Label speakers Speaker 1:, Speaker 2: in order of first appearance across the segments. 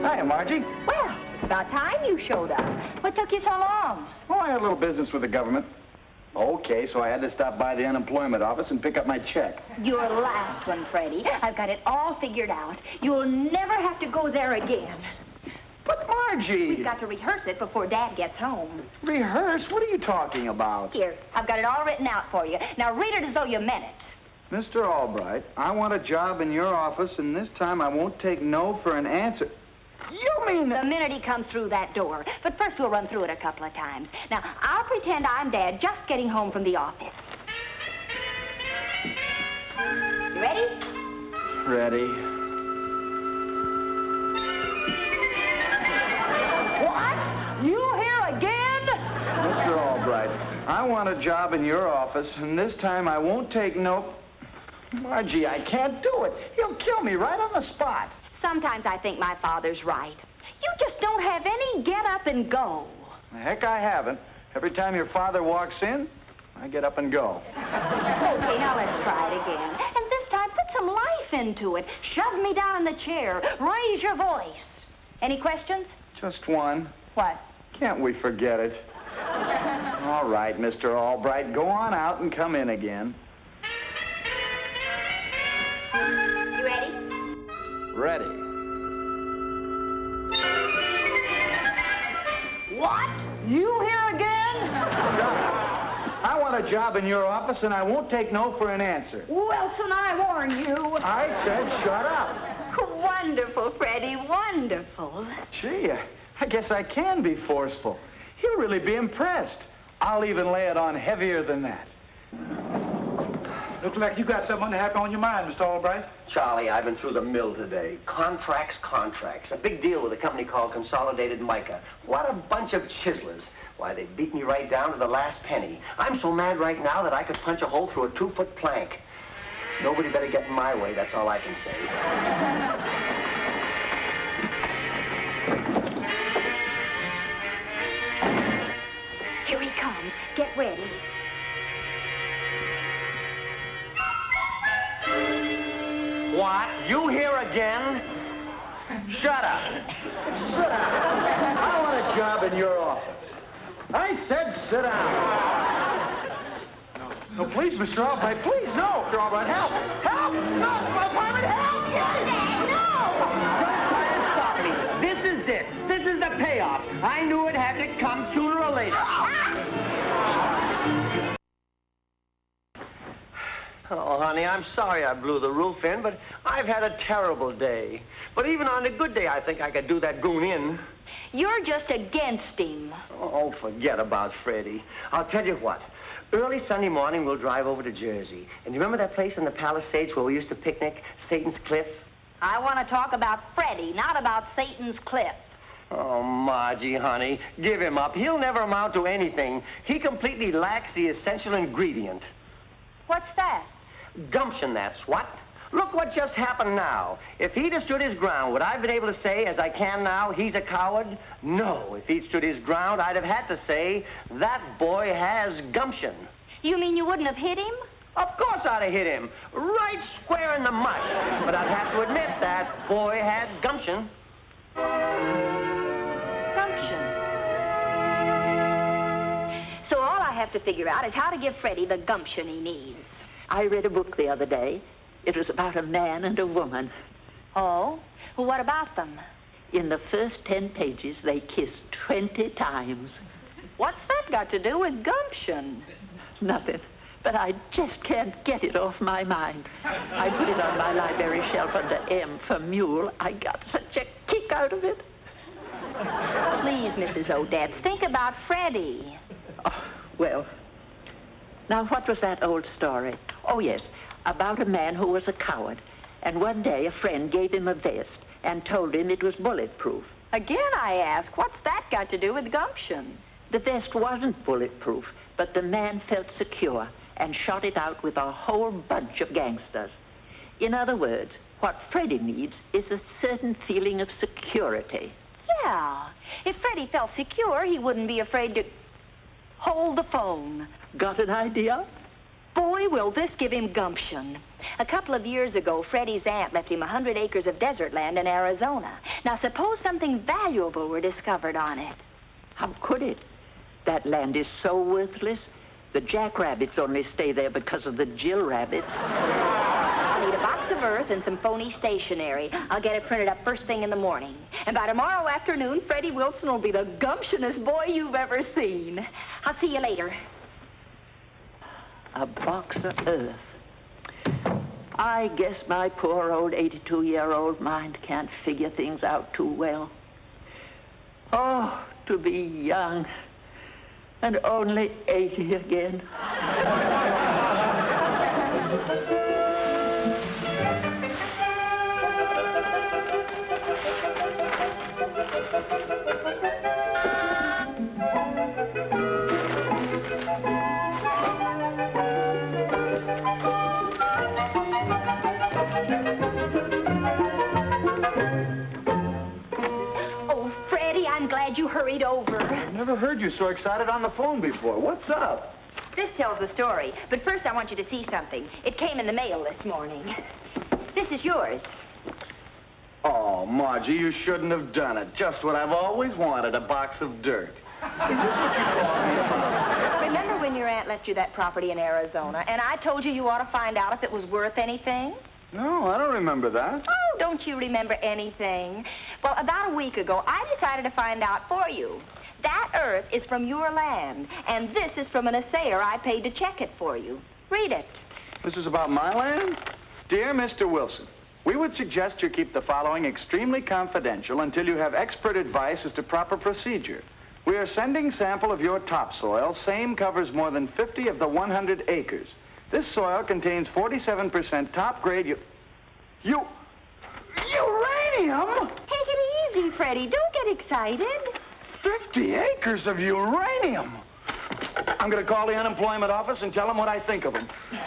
Speaker 1: Hiya, Margie.
Speaker 2: Well, it's about time you showed up. What took you so long?
Speaker 1: Oh, I had a little business with the government. Okay, so I had to stop by the unemployment office and pick up my check.
Speaker 2: Your last one, Freddie. I've got it all figured out. You'll never have to go there again.
Speaker 1: But, Margie...
Speaker 2: We've got to rehearse it before Dad gets home.
Speaker 1: Rehearse? What are you talking about?
Speaker 2: Here, I've got it all written out for you. Now read it as though you meant it.
Speaker 1: Mr. Albright, I want a job in your office, and this time I won't take no for an answer. You mean that...
Speaker 2: The minute he comes through that door. But first we'll run through it a couple of times. Now, I'll pretend I'm Dad just getting home from the office. You ready?
Speaker 1: Ready.
Speaker 2: What? You here again?
Speaker 1: Mr. Albright, I want a job in your office, and this time I won't take no... Margie, I can't do it. He'll kill me right on the spot.
Speaker 2: Sometimes I think my father's right. You just don't have any get up and go.
Speaker 1: Heck, I haven't. Every time your father walks in, I get up and go.
Speaker 2: Okay, now let's try it again. And this time, put some life into it. Shove me down in the chair. Raise your voice. Any questions?
Speaker 1: Just one.
Speaker 2: What?
Speaker 1: Can't we forget it? All right, Mr. Albright, go on out and come in again.
Speaker 2: You ready?
Speaker 1: Ready.
Speaker 2: What? You here again?
Speaker 1: I want a job in your office, and I won't take no for an answer.
Speaker 2: Wilson, I warn you.
Speaker 1: I said shut up.
Speaker 2: Wonderful, Freddie, wonderful.
Speaker 1: Gee, I guess I can be forceful. He'll really be impressed. I'll even lay it on heavier than that.
Speaker 3: Looks like you got something unhappy on your mind, Mr. Albright.
Speaker 4: Charlie, I've been through the mill today. Contracts. A big deal with a company called Consolidated Mica. What a bunch of chiselers. Why, they beat me right down to the last penny. I'm so mad right now that I could punch a hole through a 2-foot plank. Nobody better get in my way, that's all I can say.
Speaker 2: Here he comes. Get ready.
Speaker 4: What? You here again? Shut up.
Speaker 1: Sit down. I want a job in your office. I said sit down.
Speaker 3: No, please, Mr. Albright, please, no. Mr. Albright, help! Help! No! My apartment, help!
Speaker 4: Stop me. This is it. This is the payoff. I knew it had to come sooner or later. Oh, honey, I'm sorry I blew the roof in, but I've had a terrible day. But even on a good day, I think I could do that goon in.
Speaker 2: You're just against him.
Speaker 4: Oh, forget about Freddie. I'll tell you what. Early Sunday morning, we'll drive over to Jersey. And you remember that place in the Palisades where we used to picnic, Satan's Cliff?
Speaker 2: I want to talk about Freddie, not about Satan's Cliff.
Speaker 4: Oh, Margie, honey, give him up. He'll never amount to anything. He completely lacks the essential ingredient.
Speaker 2: What's that?
Speaker 4: Gumption, that's what. Look what just happened now. If he'd have stood his ground, would I have been able to say, as I can now, he's a coward? No. If he'd stood his ground, I'd have had to say, that boy has gumption.
Speaker 2: You mean you wouldn't have hit him?
Speaker 4: Of course I'd have hit him. Right square in the mush. But I'd have to admit that boy had gumption.
Speaker 2: Gumption. So all I have to figure out is how to give Freddie the gumption he needs.
Speaker 5: I read a book the other day. It was about a man and a woman.
Speaker 2: Oh? Well, what about them?
Speaker 5: In the first 10 pages, they kissed 20 times.
Speaker 2: What's that got to do with gumption?
Speaker 5: Nothing. But I just can't get it off my mind. I put it on my library shelf under M for mule. I got such a kick out of it.
Speaker 2: Please, Mrs. Odette, think about Freddie.
Speaker 5: Oh, well, now what was that old story? Oh, yes. about a man who was a coward. And one day a friend gave him a vest and told him it was bulletproof.
Speaker 2: Again, I ask, what's that got to do with gumption?
Speaker 5: The vest wasn't bulletproof, but the man felt secure and shot it out with a whole bunch of gangsters. In other words, what Freddie needs is a certain feeling of security.
Speaker 2: Yeah. If Freddie felt secure, he wouldn't be afraid to hold the phone.
Speaker 5: Got an idea?
Speaker 2: Boy, will this give him gumption. A couple of years ago, Freddie's aunt left him 100 acres of desert land in Arizona. Now, suppose something valuable were discovered on it.
Speaker 5: How could it? That land is so worthless. The jackrabbits only stay there because of the Jill rabbits.
Speaker 2: I'll need a box of earth and some phony stationery. I'll get it printed up first thing in the morning. And by tomorrow afternoon, Freddie Wilson will be the gumptionest boy you've ever seen. I'll see you later.
Speaker 5: A box of earth. I guess my poor old 82-year-old mind can't figure things out too well. Oh, to be young and only 80 again.
Speaker 2: You hurried over.
Speaker 1: I've never heard you so excited on the phone before. What's up?
Speaker 2: This tells the story, but first I want you to see something. It came in the mail this morning. This is yours.
Speaker 1: Oh, Margie, you shouldn't have done it. Just what I've always wanted, a box of dirt. Is this what you called me about?
Speaker 2: Remember when your aunt left you that property in Arizona, and I told you ought to find out if it was worth anything?
Speaker 1: No, I don't remember that.
Speaker 2: Oh, don't you remember anything? Well, about a week ago, I decided to find out for you. That earth is from your land, and this is from an assayer I paid to check it for you. Read it.
Speaker 1: This is about my land? Dear Mr. Wilson, we would suggest you keep the following extremely confidential until you have expert advice as to proper procedure. We are sending sample of your topsoil. Same covers more than 50 of the 100 acres. This soil contains 47% top-grade uranium?
Speaker 2: Take it easy, Freddie. Don't get excited.
Speaker 1: 50 acres of uranium. I'm going to call the unemployment office and tell them what I think of them.
Speaker 2: No,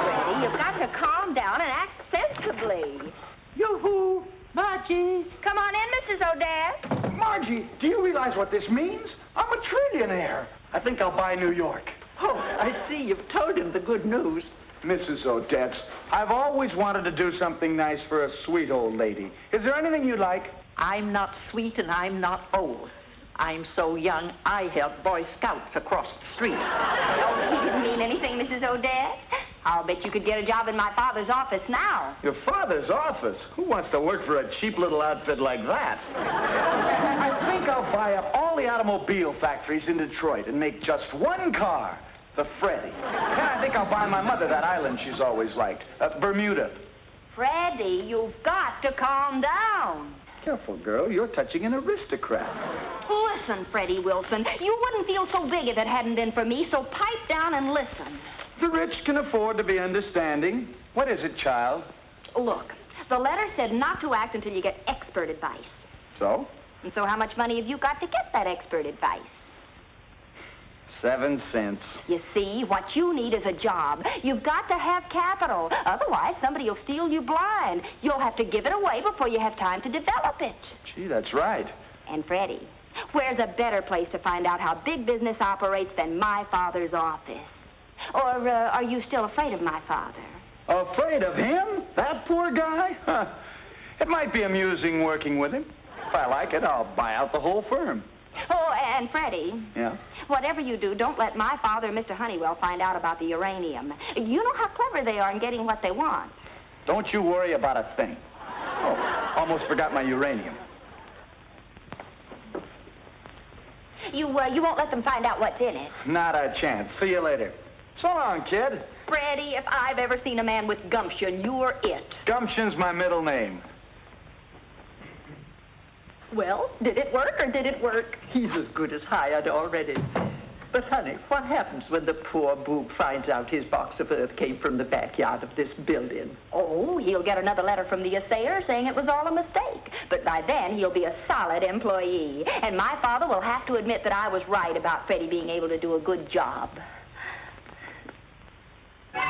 Speaker 2: Freddie. You've got to calm down and act sensibly.
Speaker 5: Yoo-hoo! Margie!
Speaker 2: Come on in, Mrs. Odette.
Speaker 1: Margie, do you realize what this means? I'm a trillionaire. I think I'll buy New York.
Speaker 5: Oh, I see. You've told him the good news.
Speaker 1: Mrs. Odette, I've always wanted to do something nice for a sweet old lady. Is there anything you'd like?
Speaker 5: I'm not sweet and I'm not old. I'm so young, I help Boy Scouts across the street.
Speaker 2: Oh, he didn't mean anything, Mrs. Odette. I'll bet you could get a job in my father's office now.
Speaker 1: Your father's office? Who wants to work for a cheap little outfit like that? I think I'll buy up all the automobile factories in Detroit and make just one car. The Freddie. And I think I'll buy my mother that island she's always liked, Bermuda.
Speaker 2: Freddie, you've got to calm down.
Speaker 1: Careful, girl. You're touching an aristocrat.
Speaker 2: Listen, Freddie Wilson, you wouldn't feel so big if it hadn't been for me, so pipe down and listen.
Speaker 1: The rich can afford to be understanding. What is it, child?
Speaker 2: Look, the letter said not to act until you get expert advice.
Speaker 1: So?
Speaker 2: And so how much money have you got to get that expert advice?
Speaker 1: 7 cents.
Speaker 2: You see, what you need is a job. You've got to have capital. Otherwise, somebody will steal you blind. You'll have to give it away before you have time to develop it.
Speaker 1: Gee, that's right.
Speaker 2: And, Freddie, where's a better place to find out how big business operates than my father's office? Or are you still afraid of my father?
Speaker 1: Afraid of him? That poor guy? Huh. It might be amusing working with him. If I like it, I'll buy out the whole firm.
Speaker 2: Oh, and Freddie.
Speaker 1: Yeah?
Speaker 2: Whatever you do, don't let my father and Mr. Honeywell find out about the uranium. You know how clever they are in getting what they want.
Speaker 1: Don't you worry about a thing. Oh, almost forgot my uranium.
Speaker 2: You won't let them find out what's in it.
Speaker 1: Not a chance. See you later. So long, kid.
Speaker 2: Freddie, if I've ever seen a man with gumption, you're it.
Speaker 1: Gumption's my middle name.
Speaker 2: Well, did it work or did it work?
Speaker 5: He's as good as hired already. But, honey, what happens when the poor boob finds out his box of earth came from the backyard of this building?
Speaker 2: Oh, he'll get another letter from the assayer saying it was all a mistake. But by then, he'll be a solid employee. And my father will have to admit that I was right about Freddie being able to do a good job.
Speaker 3: Hey,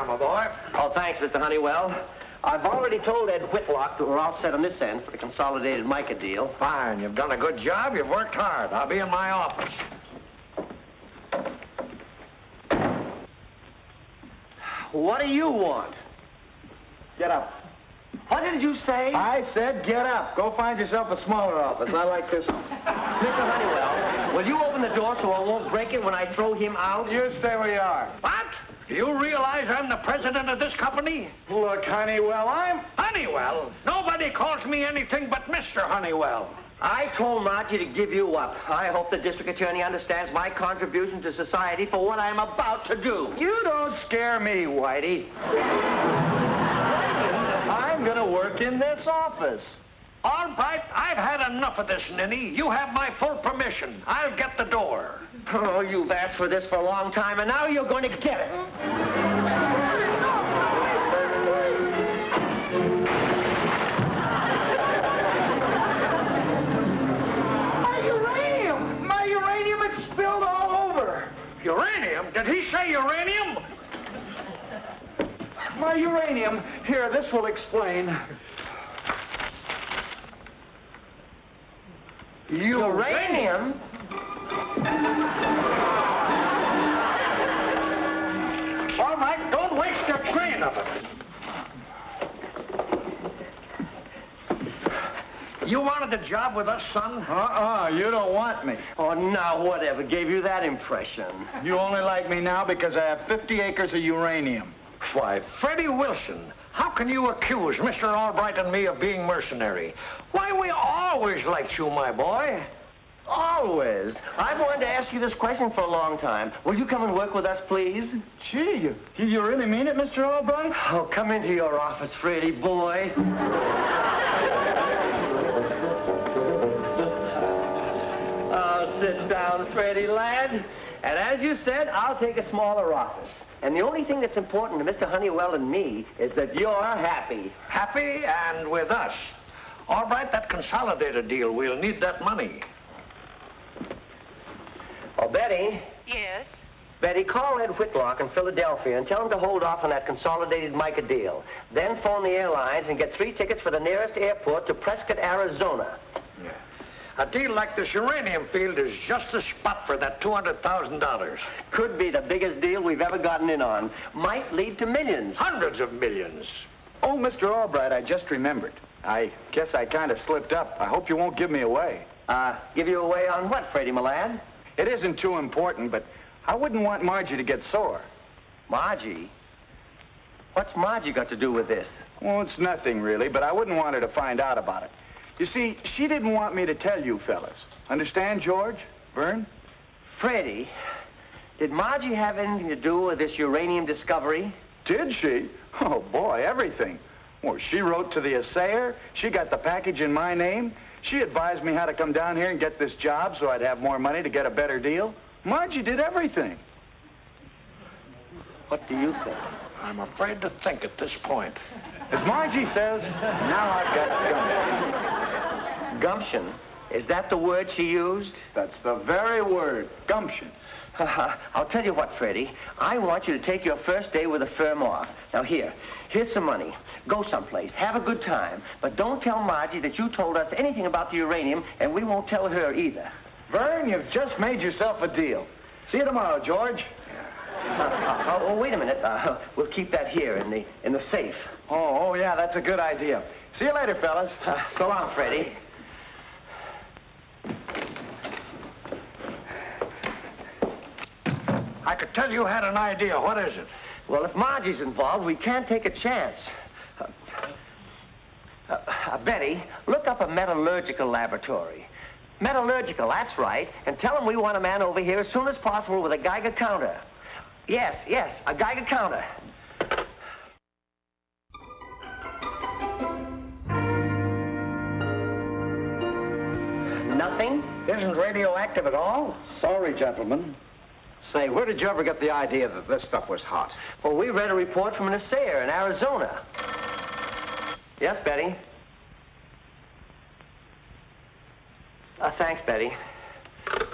Speaker 3: my boy.
Speaker 4: Oh, thanks, Mr. Honeywell. I've already told Ed Whitlock that we're all set on this end for the consolidated mica deal.
Speaker 3: Fine. You've done a good job. You've worked hard. I'll be in my office.
Speaker 4: What do you want?
Speaker 1: Get up.
Speaker 4: What did you say?
Speaker 1: I said get up. Go find yourself a smaller office. I like this one.
Speaker 4: Mr. Honeywell, will you open the door so I won't break it when I throw him out?
Speaker 1: You stay where you are.
Speaker 3: What? Do you realize I'm the president of this company?
Speaker 1: Look, Honeywell,
Speaker 3: Honeywell? Nobody calls me anything but Mr. Honeywell.
Speaker 4: I told Margie to give you up. I hope the district attorney understands my contribution to society for what I'm about to do.
Speaker 1: You don't scare me, Whitey. I'm going to work in this office.
Speaker 3: All right, I've had enough of this, Ninny. You have my full permission. I'll get the door.
Speaker 4: Oh, you've asked for this for a long time, and now you're going to get it.
Speaker 3: My uranium, it's spilled all over. Uranium? Did he say uranium?
Speaker 1: My uranium. Here, this will explain.
Speaker 4: Uranium?
Speaker 3: All right, don't waste a grain of it. You wanted a job with us, son?
Speaker 1: You don't want me.
Speaker 4: Oh, now, whatever gave you that impression?
Speaker 1: You only like me now because I have 50 acres of uranium.
Speaker 3: Why, Freddie Wilson, how can you accuse Mr. Albright and me of being mercenary? Why, we always liked you, my boy.
Speaker 4: Always. I've wanted to ask you this question for a long time. Will you come and work with us, please?
Speaker 1: Gee, you really mean it, Mr. Albright?
Speaker 4: Oh, come into your office, Freddie boy. Oh, sit down, Freddie lad. And as you said, I'll take a smaller office. And the only thing that's important to Mr. Honeywell and me is that you're happy.
Speaker 3: Happy and with us. All right, that consolidated deal, we'll need that money.
Speaker 4: Oh, Betty.
Speaker 2: Yes?
Speaker 4: Betty, call Ed Whitlock in Philadelphia and tell him to hold off on that consolidated mica deal. Then phone the airlines and get 3 tickets for the nearest airport to Prescott, Arizona.
Speaker 3: Yeah. A deal like this uranium field is just the spot for that $200,000.
Speaker 4: Could be the biggest deal we've ever gotten in on. Might lead to millions.
Speaker 3: Hundreds of millions.
Speaker 1: Oh, Mr. Albright, I just remembered. I guess I kind of slipped up. I hope you won't give me away.
Speaker 4: Give you away on what, Freddie, my lad?
Speaker 1: It isn't too important, but I wouldn't want Margie to get sore.
Speaker 4: Margie? What's Margie got to do with this?
Speaker 1: Well, it's nothing, really, but I wouldn't want her to find out about it. You see, she didn't want me to tell you fellas. Understand, George? Vern?
Speaker 4: Freddie, did Margie have anything to do with this uranium discovery?
Speaker 1: Did she? Oh, boy, everything. Well, she wrote to the assayer. She got the package in my name. She advised me how to come down here and get this job so I'd have more money to get a better deal. Margie did everything.
Speaker 4: What do you think?
Speaker 3: I'm afraid to think at this point.
Speaker 1: As Margie says, now I've got gumption.
Speaker 4: Gumption? Is that the word she used?
Speaker 1: That's the very word, gumption.
Speaker 4: I'll tell you what, Freddie. I want you to take your first day with the firm off. Now, here's some money. Go someplace. Have a good time. But don't tell Margie that you told us anything about the uranium, and we won't tell her either.
Speaker 1: Vern, you've just made yourself a deal. See you tomorrow, George.
Speaker 4: Wait a minute. We'll keep that here in the safe.
Speaker 1: Oh, yeah, that's a good idea. See you later, fellas.
Speaker 4: So long, Freddie.
Speaker 3: I could tell you had an idea. What is it?
Speaker 4: Well, if Margie's involved, we can't take a chance. Betty, look up a metallurgical laboratory. Metallurgical, that's right. And tell them we want a man over here as soon as possible with a Geiger counter. Yes, a Geiger counter.
Speaker 3: Isn't radioactive at all?
Speaker 6: Sorry, gentlemen. Say, where did you ever get the idea that this stuff was hot?
Speaker 4: Well, we read a report from an assayer in Arizona. Yes, Betty? Thanks, Betty.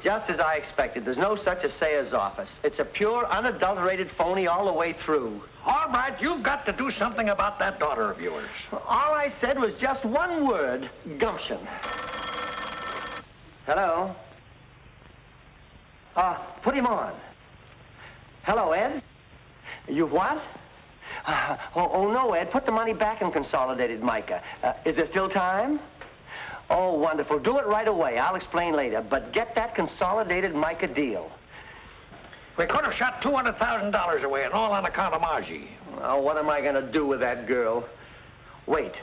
Speaker 4: Just as I expected, there's no such assayer's office. It's a pure, unadulterated phony all the way through.
Speaker 3: All right, you've got to do something about that daughter of yours.
Speaker 4: All I said was just one word, gumption. Hello? Put him on. Hello, Ed? You what? No, Ed. Put the money back in Consolidated Mica. Is there still time? Oh, wonderful. Do it right away. I'll explain later. But get that Consolidated Mica deal.
Speaker 3: We could have shot $200,000 away, and all on account of Margie.
Speaker 4: Oh, what am I going to do with that girl? Wait.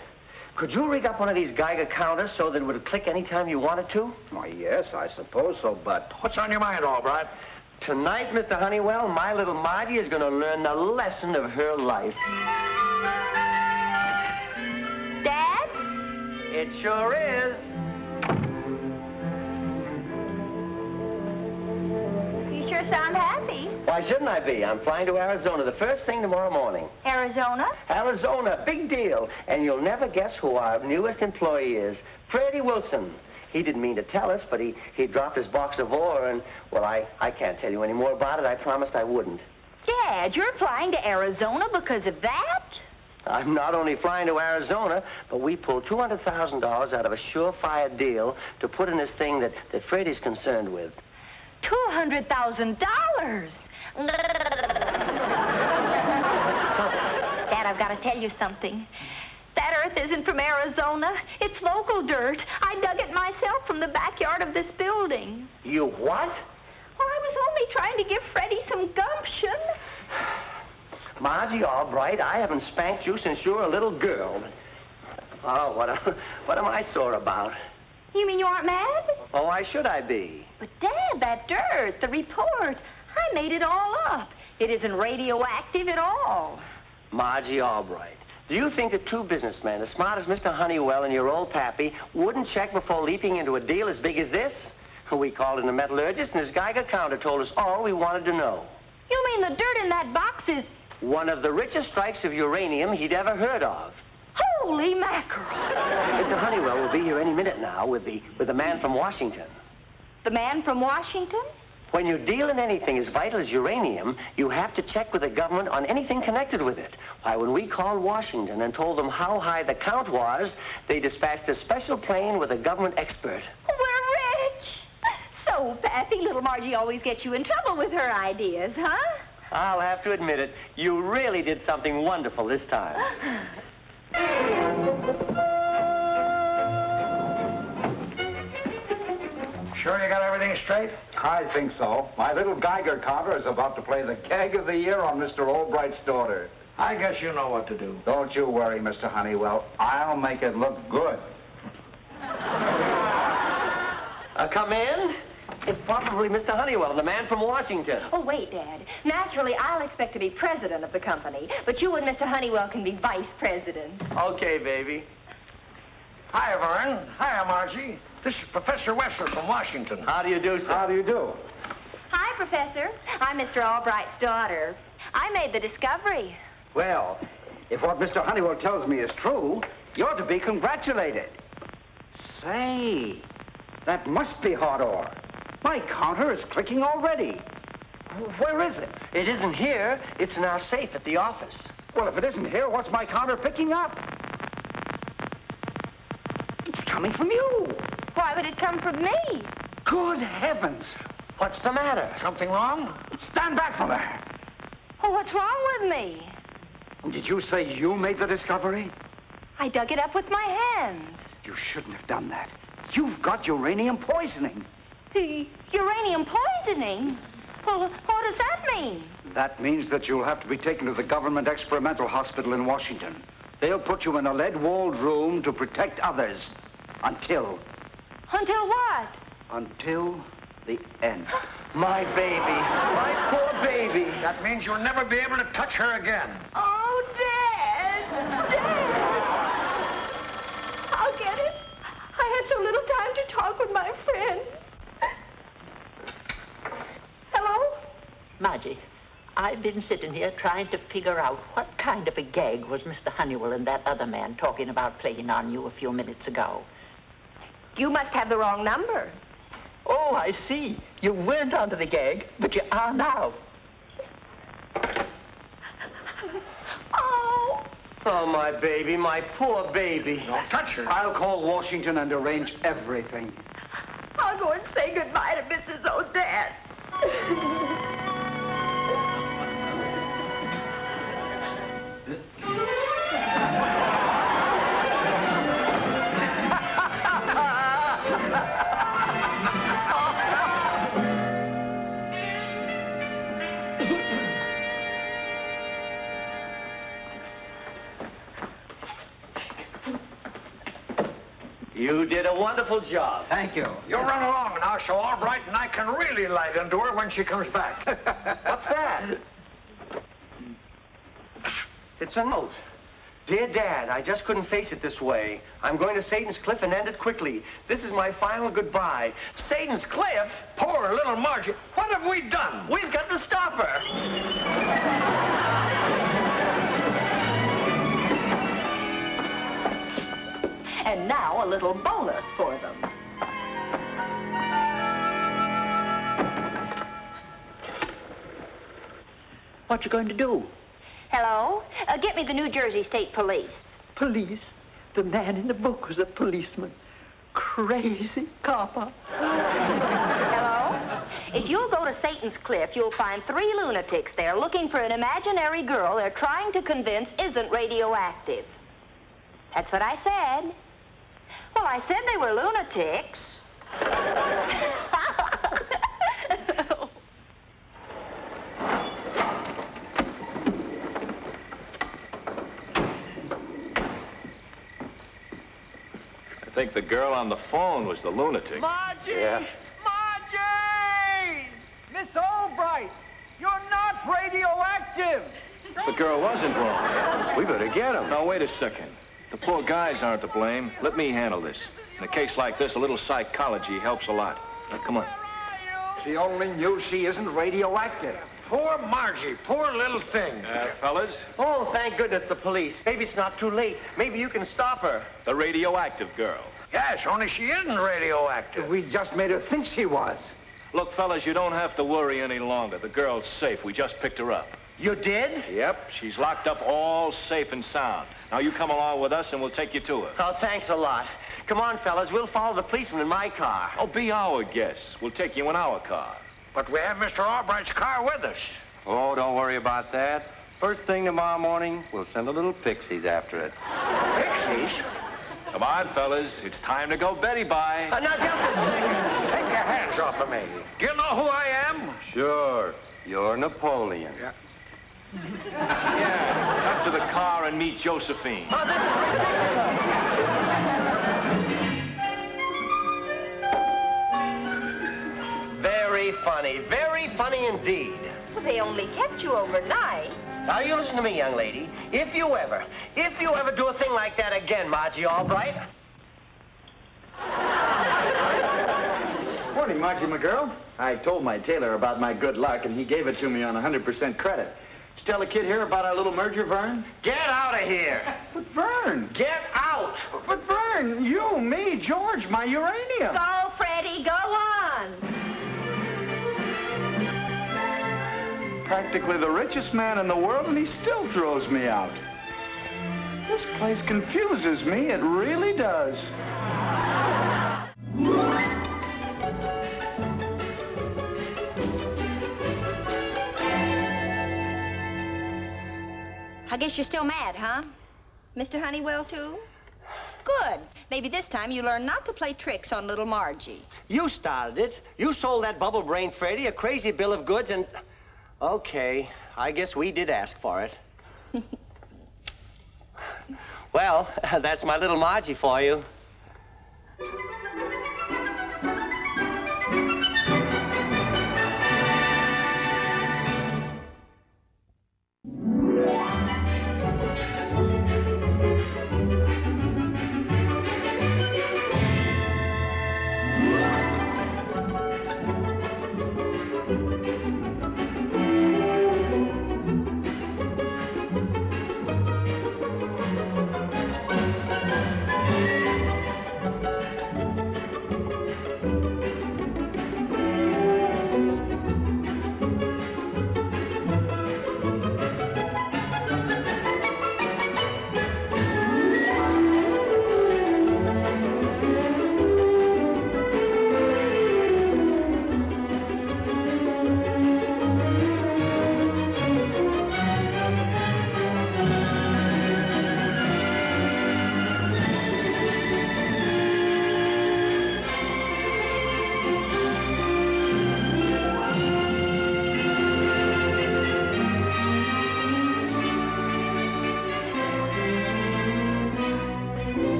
Speaker 4: Could you rig up one of these Geiger counters so that it would click anytime you wanted to?
Speaker 6: Why, yes, I suppose so, but...
Speaker 3: What's on your mind, Albright?
Speaker 4: Tonight, Mr. Honeywell, my little Margie is going to learn the lesson of her life.
Speaker 2: Dad?
Speaker 4: It sure is.
Speaker 2: You sure sound happy.
Speaker 4: Why shouldn't I be? I'm flying to Arizona the first thing tomorrow morning.
Speaker 2: Arizona?
Speaker 4: Arizona, big deal. And you'll never guess who our newest employee is. Freddie Wilson. He didn't mean to tell us, but he dropped his box of ore and, well, I can't tell you any more about it. I promised I wouldn't.
Speaker 2: Dad, you're flying to Arizona because of that?
Speaker 4: I'm not only flying to Arizona, but we pulled $200,000 out of a surefire deal to put in this thing that Freddie's concerned with.
Speaker 2: $200,000. Dad, I've got to tell you something. That earth isn't from Arizona. It's local dirt. I dug it myself from the backyard of this building.
Speaker 4: You what?
Speaker 2: Well, I was only trying to give Freddie some gumption.
Speaker 4: Margie, all right, I haven't spanked you since you were a little girl. Oh, what am I sore about?
Speaker 2: You mean you aren't mad?
Speaker 4: Oh, why should I be?
Speaker 2: But, Dad, that dirt, the report, I made it all up. It isn't radioactive at all.
Speaker 4: Margie Albright, do you think that two businessmen as smart as Mr. Honeywell and your old pappy wouldn't check before leaping into a deal as big as this? We called in a metallurgist, and his Geiger counter told us all we wanted to know.
Speaker 2: You mean the dirt in that box is...
Speaker 4: One of the richest strikes of uranium he'd ever heard of.
Speaker 2: Holy mackerel!
Speaker 4: Mr. Honeywell will be here any minute now with the man from Washington.
Speaker 2: The man from Washington?
Speaker 4: When you deal in anything as vital as uranium, you have to check with the government on anything connected with it. Why, when we called Washington and told them how high the count was, they dispatched a special plane with a government expert.
Speaker 2: We're rich! So, Pappy, little Margie always gets you in trouble with her ideas, huh?
Speaker 4: I'll have to admit it. You really did something wonderful this time.
Speaker 3: Sure you got everything straight?
Speaker 6: I think so. My little Geiger counter is about to play the gag of the year on Mr. Albright's daughter.
Speaker 3: I guess you know what to do.
Speaker 6: Don't you worry, Mr. Honeywell. I'll make it look good.
Speaker 4: Come in. It's probably Mr. Honeywell, the man from Washington.
Speaker 2: Oh, wait, Dad. Naturally, I'll expect to be president of the company, but you and Mr. Honeywell can be vice president.
Speaker 4: Okay, baby.
Speaker 3: Hi, Vern. Hiya, Margie. This is Professor Wessler from Washington.
Speaker 4: How do you do, sir?
Speaker 6: How do you do?
Speaker 2: Hi, Professor. I'm Mr. Albright's daughter. I made the discovery.
Speaker 6: Well, if what Mr. Honeywell tells me is true, you're to be congratulated. Say, that must be hot ore. My counter is clicking already. Where is it?
Speaker 4: It isn't here. It's in our safe at the office.
Speaker 6: Well, if it isn't here, what's my counter picking up? It's coming from you.
Speaker 2: Why would it come from me?
Speaker 6: Good heavens.
Speaker 4: What's the matter?
Speaker 3: Something wrong?
Speaker 6: Stand back from there.
Speaker 2: Well, what's wrong with me?
Speaker 6: Did you say you made the discovery?
Speaker 2: I dug it up with my hands.
Speaker 6: You shouldn't have done that. You've got uranium poisoning.
Speaker 2: Uranium poisoning? Well, what does that mean?
Speaker 6: That means that you'll have to be taken to the government experimental hospital in Washington. They'll put you in a lead-walled room to protect others. Until...
Speaker 2: Until what?
Speaker 6: Until the end.
Speaker 4: My baby. My poor baby.
Speaker 3: That means you'll never be able to touch her again.
Speaker 2: Oh, Dad! Dad! I'll get it. I had so little time to talk with my friend.
Speaker 5: Margie, I've been sitting here trying to figure out what kind of a gag was Mr. Honeywell and that other man talking about playing on you a few minutes ago.
Speaker 2: You must have the wrong number.
Speaker 5: Oh, I see. You weren't onto the gag, but you are now.
Speaker 2: Oh.
Speaker 4: Oh, my baby, my poor baby.
Speaker 3: Don't touch her.
Speaker 6: I'll call Washington and arrange everything.
Speaker 2: I'll go and say goodbye to Mrs. Odette.
Speaker 4: You did a wonderful job.
Speaker 6: Thank you.
Speaker 3: You run along now so Albright and I can really light into her when she comes back.
Speaker 4: What's that? It's a note. Dear Dad, I just couldn't face it this way. I'm going to Satan's Cliff and end it quickly. This is my final goodbye. Satan's Cliff?
Speaker 3: Poor little Margie. What have we done?
Speaker 4: We've got to stop her.
Speaker 2: And now a little bonus for them.
Speaker 5: What you going to do?
Speaker 2: Hello? Get me the New Jersey State Police.
Speaker 5: Police? The man in the book was a policeman. Crazy copper.
Speaker 2: Hello? If you'll go to Satan's Cliff, you'll find 3 lunatics there looking for an imaginary girl they're trying to convince isn't radioactive. That's what I said. Well, I said they were lunatics.
Speaker 7: I think the girl on the phone was the lunatic.
Speaker 8: Margie!
Speaker 7: Yeah.
Speaker 8: Margie! Miss Albright, you're not radioactive.
Speaker 7: The girl wasn't wrong. We better get him. Now, wait a second. The poor guys aren't to blame. Let me handle this. In a case like this, a little psychology helps a lot. Now, come on.
Speaker 6: She only knew she isn't radioactive.
Speaker 3: Poor Margie. Poor little thing.
Speaker 7: Fellas,
Speaker 4: Oh, thank goodness, the police. Maybe it's not too late. Maybe you can stop her.
Speaker 7: the radioactive girl.
Speaker 3: Yes, only she isn't radioactive.
Speaker 6: We just made her think she was.
Speaker 7: Look, fellas, you don't have to worry any longer. The girl's safe. We just picked her up.
Speaker 4: You did?
Speaker 7: Yep, she's locked up all safe and sound. Now, you come along with us, and we'll take you to her.
Speaker 4: Oh, thanks a lot. Come on, fellas. We'll follow the policeman in my car.
Speaker 7: Oh, be our guest. We'll take you in our car.
Speaker 3: But we have Mr. Albright's car with us.
Speaker 9: Oh, don't worry about that. First thing tomorrow morning, we'll send a little pixies after it.
Speaker 3: Pixies?
Speaker 7: Come on, fellas. It's time to go Betty bye.
Speaker 4: Now, just a second.
Speaker 3: Take your hands off of me. Do you know who I am?
Speaker 9: Sure. You're Napoleon.
Speaker 3: Yeah.
Speaker 7: Yeah, up to the car and meet Josephine.
Speaker 4: Oh, this is very funny indeed.
Speaker 2: Well, they only kept you overnight.
Speaker 4: Now, you listen to me, young lady. If you ever do a thing like that again, Margie Albright.
Speaker 1: Morning, Margie, my girl. I told my tailor about my good luck, and he gave it to me on 100% credit. Did you tell the kid here about our little merger, Vern?
Speaker 4: Get out of here.
Speaker 1: But, Vern.
Speaker 4: Get out.
Speaker 1: But, Vern, you, me, George, my uranium.
Speaker 2: Go, Freddie, go on.
Speaker 1: Practically the richest man in the world, and he still throws me out. This place confuses me. It really does.
Speaker 10: I guess you're still mad, huh? Mr. Honeywell, too? Good. Maybe this time you learn not to play tricks on little Margie.
Speaker 4: You started it. You sold that bubble-brained Freddie a crazy bill of goods and... Okay, I guess we did ask for it. Well, that's my little Margie for you.